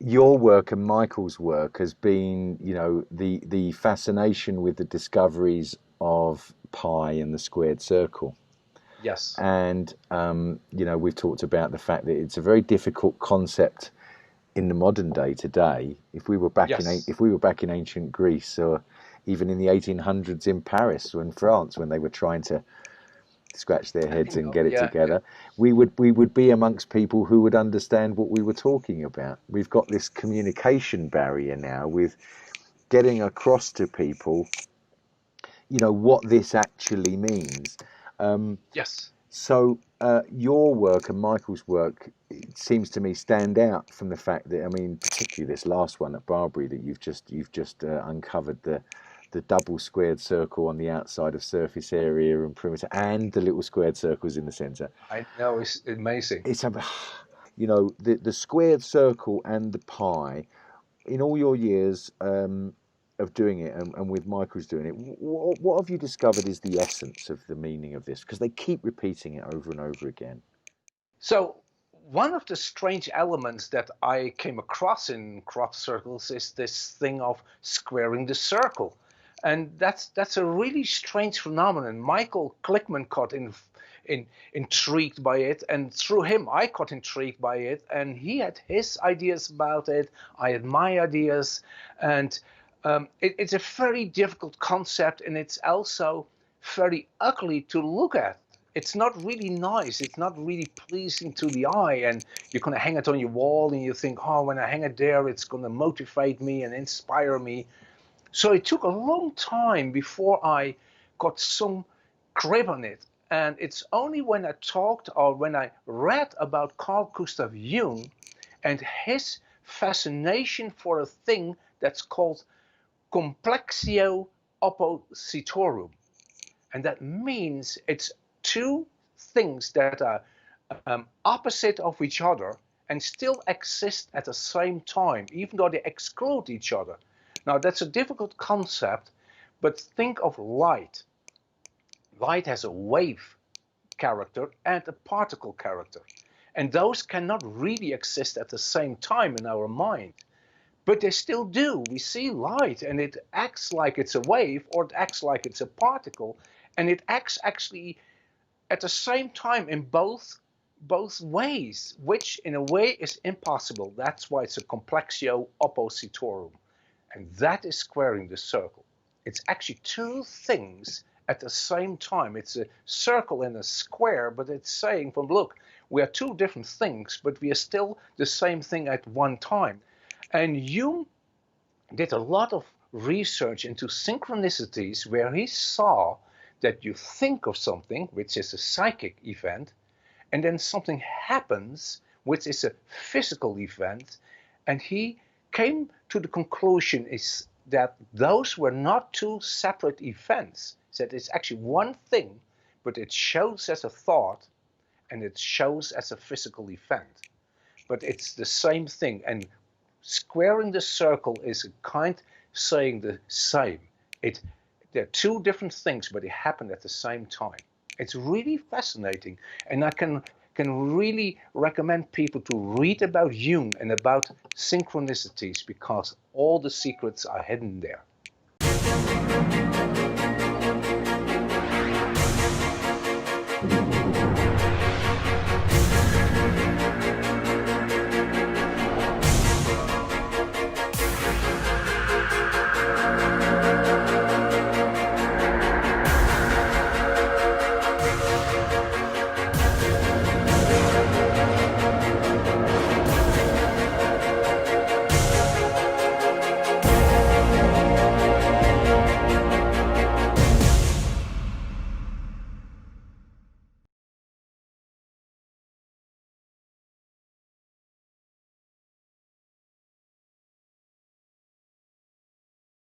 your work and Michael's work has been, you know, the fascination with the discoveries of pi and the squared circle. Yes. And you know, we've talked about the fact that it's a very difficult concept in the modern day today. Yes. If we were back in ancient Greece, or even in the 1800s in Paris or in France, when they were trying to scratch their I heads and know. get it Yeah. Yeah. together, we would be amongst people who would understand what we were talking about. We've got this communication barrier now with getting across to people, you know, what this actually means. Um, Yes. so your work and Michael's work, it seems to me, stand out from the fact that, I mean, particularly this last one at Barbary that you've just uncovered the double squared circle on the outside of surface area and perimeter, and the little squared circles in the center. I know. It's amazing. It's a, you know, the squared circle and the pi. In all your years of doing it, and with Michael's doing it, what have you discovered is the essence of the meaning of this? Because they keep repeating it over and over again. So one of the strange elements that I came across in crop circles is this thing of squaring the circle. And that's a really strange phenomenon. Michael Klickman got intrigued by it, and through him I got intrigued by it. And he had his ideas about it, I had my ideas, and it's a very difficult concept, and it's also very ugly to look at. It's not really nice. It's not really pleasing to the eye. And you're going to hang it on your wall and you think, oh, when I hang it there, it's going to motivate me and inspire me. So it took a long time before I got some grip on it. And it's only when I talked or when I read about Carl Gustav Jung and his fascination for a thing that's called complexio oppositorum. And that means it's two things that are opposite of each other and still exist at the same time, even though they exclude each other. Now, that's a difficult concept, but think of light. Light has a wave character and a particle character. And those cannot really exist at the same time in our mind. But they still do. We see light and it acts like it's a wave or it acts like it's a particle. And it acts actually at the same time in both ways, which in a way is impossible. That's why it's a complexio oppositorum. And that is squaring the circle. It's actually two things at the same time. It's a circle and a square, but it's saying from look, we are two different things, but we are still the same thing at one time. And Jung did a lot of research into synchronicities where he saw that you think of something, which is a psychic event, and then something happens, which is a physical event, and he came to the conclusion is that those were not two separate events, that it's actually one thing, but it shows as a thought and it shows as a physical event. But it's the same thing, and squaring the circle is a kind saying the same. It They're two different things, but they happen at the same time. It's really fascinating, and I can really recommend people to read about Jung and about synchronicities because all the secrets are hidden there.